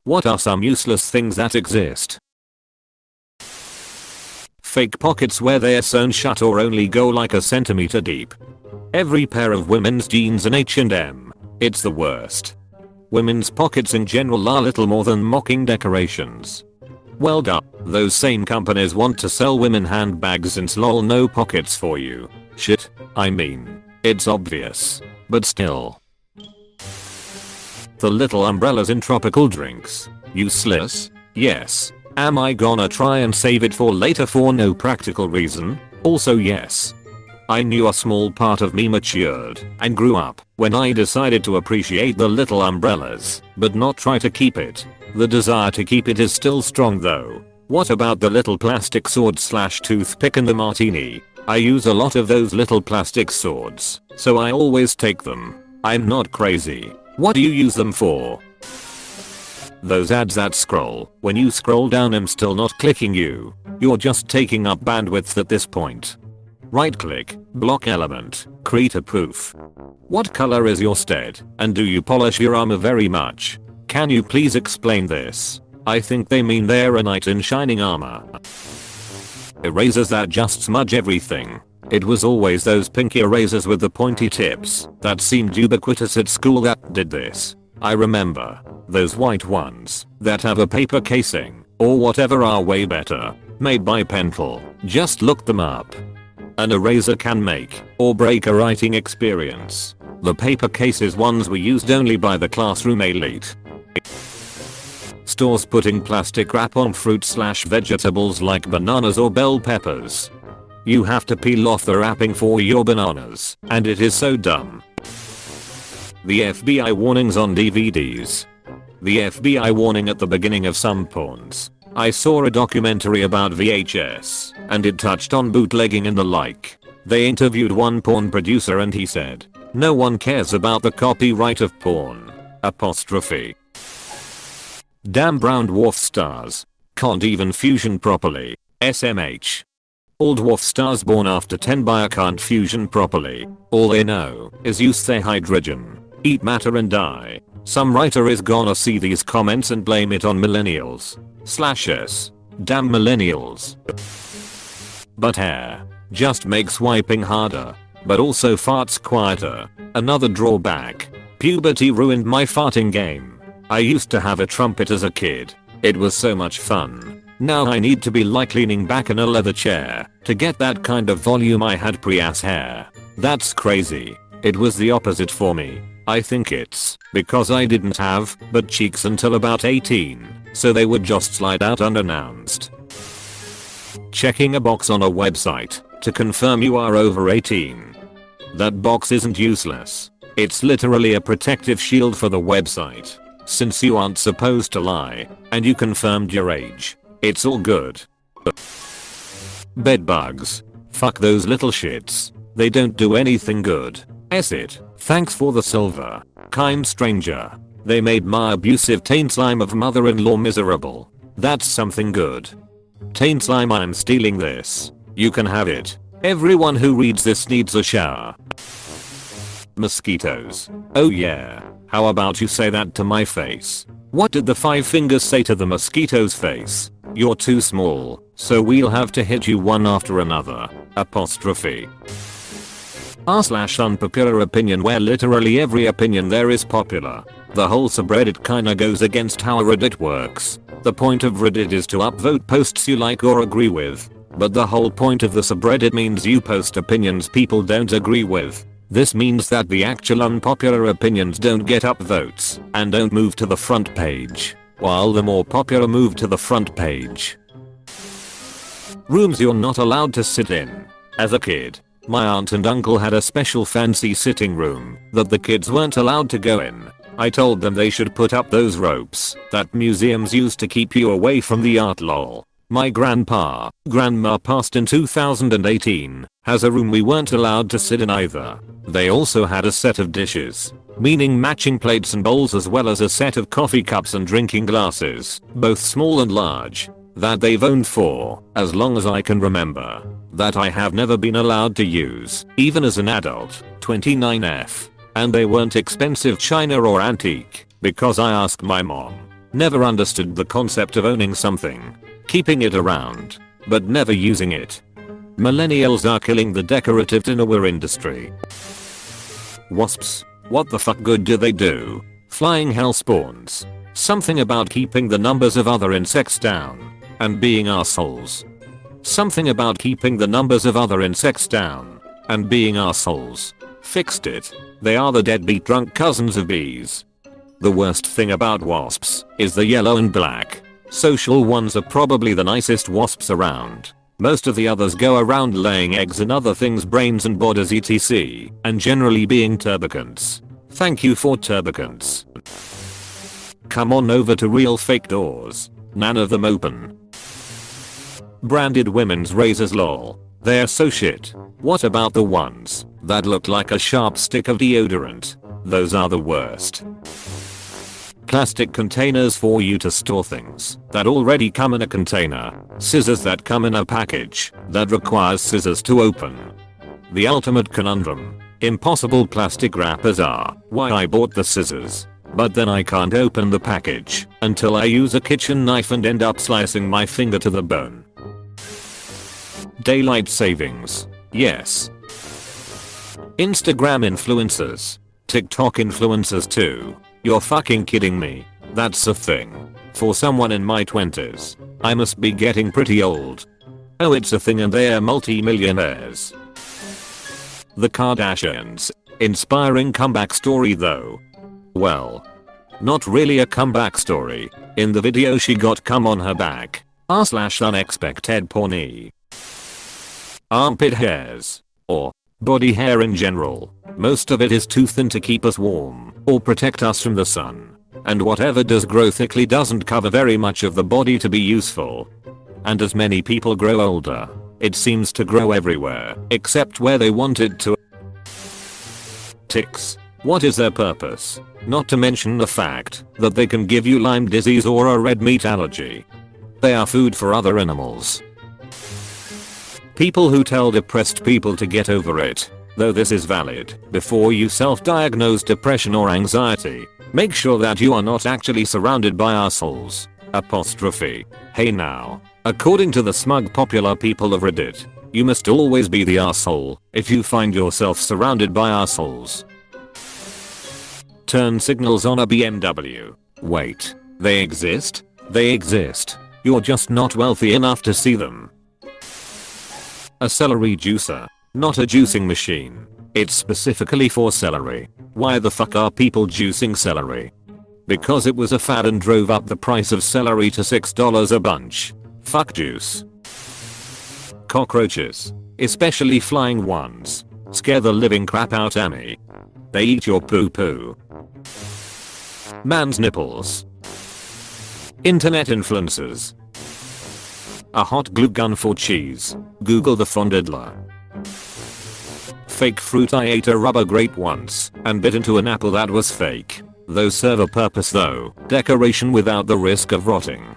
What are some useless things that exist? Fake pockets where they're sewn shut or only go like a centimeter deep. Every pair of women's jeans in H&M. It's the worst. Women's pockets in general are little more than mocking decorations. Well done. Those same companies want to sell women handbags and lol no pockets for you. Shit. I mean, it's obvious. But still. The little umbrellas in tropical drinks. Useless? Yes. Am I gonna try and save it for later for no practical reason? Also yes. I knew a small part of me matured and grew up when I decided to appreciate the little umbrellas, but not try to keep it. The desire to keep it is still strong though. What about the little plastic sword / toothpick in the martini? I use a lot of those little plastic swords, so I always take them. I'm not crazy. What do you use them for? Those ads that scroll. When you scroll down I'm still not clicking you. You're just taking up bandwidth at this point. Right click, block element, create a proof. What color is your stead, and do you polish your armor very much? Can you please explain this? I think they mean they're a knight in shining armor. Erasers that just smudge everything. It was always those pink erasers with the pointy tips that seemed ubiquitous at school that did this. I remember. Those white ones that have a paper casing or whatever are way better. Made by Pentel. Just look them up. An eraser can make or break a writing experience. The paper cases ones were used only by the classroom elite. Stores putting plastic wrap on fruit / vegetables like bananas or bell peppers. You have to peel off the wrapping for your bananas, and it is so dumb. The FBI warnings on DVDs. The FBI warning at the beginning of some porns. I saw a documentary about VHS, and it touched on bootlegging and the like. They interviewed one porn producer and he said, "No one cares about the copyright of porn." Apostrophe. Damn brown dwarf stars. Can't even fusion properly. SMH. All dwarf stars born after 10 bio can't fusion properly. All they know is use their hydrogen, eat matter and die. Some writer is gonna see these comments and blame it on millennials. /s. Damn millennials. But hair just makes wiping harder, but also farts quieter. Another drawback. Puberty ruined my farting game. I used to have a trumpet as a kid. It was so much fun. Now I need to be like leaning back in a leather chair to get that kind of volume I had pre-ass hair. That's crazy. It was the opposite for me. I think it's because I didn't have butt cheeks until about 18, so they would just slide out unannounced. Checking a box on a website to confirm you are over 18. That box isn't useless. It's literally a protective shield for the website. Since you aren't supposed to lie, and you confirmed your age, it's all good. Bed bugs. Fuck those little shits. They don't do anything good. It. Thanks for the silver. Kind stranger. They made my abusive taint slime of mother-in-law miserable. That's something good. Taint slime, I'm stealing this. You can have it. Everyone who reads this needs a shower. Mosquitoes. Oh yeah. How about you say that to my face? What did the 5 fingers say to the mosquito's face? You're too small, so we'll have to hit you one after another. Apostrophe. r/unpopular opinion, where literally every opinion there is popular. The whole subreddit kinda goes against how Reddit works. The point of Reddit is to upvote posts you like or agree with. But the whole point of the subreddit means you post opinions people don't agree with. This means that the actual unpopular opinions don't get upvotes and don't move to the front page, while the more popular move to the front page. Rooms you're not allowed to sit in. As a kid, my aunt and uncle had a special fancy sitting room that the kids weren't allowed to go in. I told them they should put up those ropes that museums use to keep you away from the art lol. My grandma passed in 2018, has a room we weren't allowed to sit in either. They also had a set of dishes, meaning matching plates and bowls, as well as a set of coffee cups and drinking glasses, both small and large, that they've owned for as long as I can remember, that I have never been allowed to use, even as an adult. 29F. And they weren't expensive china or antique, because I asked my mom. Never understood the concept of owning something, keeping it around, but never using it. Millennials are killing the decorative dinnerware industry. Wasps. What the fuck good do they do? Flying hell spawns. Something about keeping the numbers of other insects down. And being assholes. Something about keeping the numbers of other insects down. And being assholes. Fixed it. They are the deadbeat drunk cousins of bees. The worst thing about wasps is the yellow and black. Social ones are probably the nicest wasps around. Most of the others go around laying eggs and other things, brains and bodies etc. and generally being turbicants. Thank you for turbicants. Come on over to real fake doors. None of them open. Branded women's razors lol. They're so shit. What about the ones that look like a sharp stick of deodorant? Those are the worst. Plastic containers for you to store things that already come in a container. Scissors that come in a package that requires scissors to open. The ultimate conundrum. Impossible plastic wrappers are why I bought the scissors, but then I can't open the package until I use a kitchen knife and end up slicing my finger to the bone. Daylight savings. Yes. Instagram influencers. TikTok influencers too. You're fucking kidding me. That's a thing. For someone in my 20s. I must be getting pretty old. Oh, it's a thing and they're multi-millionaires. The Kardashians. Inspiring comeback story though. Well. Not really a comeback story. In the video she got cum on her back. r/unexpected porny. Armpit hairs. Or body hair in general. Most of it is too thin to keep us warm or protect us from the sun. And whatever does grow thickly doesn't cover very much of the body to be useful. And as many people grow older, it seems to grow everywhere except where they want it to. Ticks. What is their purpose? Not to mention the fact that they can give you Lyme disease or a red meat allergy. They are food for other animals. People who tell depressed people to get over it. Though this is valid, before you self-diagnose depression or anxiety, make sure that you are not actually surrounded by assholes. Apostrophe. Hey now. According to the smug popular people of Reddit, you must always be the asshole if you find yourself surrounded by assholes. Turn signals on a BMW. Wait. They exist? They exist. You're just not wealthy enough to see them. A celery juicer. Not a juicing machine. It's specifically for celery. Why the fuck are people juicing celery? Because it was a fad and drove up the price of celery to $6 a bunch. Fuck juice. Cockroaches. Especially flying ones. Scare the living crap out of me. They eat your poo poo. Man's nipples. Internet influencers. A hot glue gun for cheese. Google the fondidler. Fake fruit. I ate a rubber grape once and bit into an apple that was fake. Those serve a purpose though. Decoration without the risk of rotting.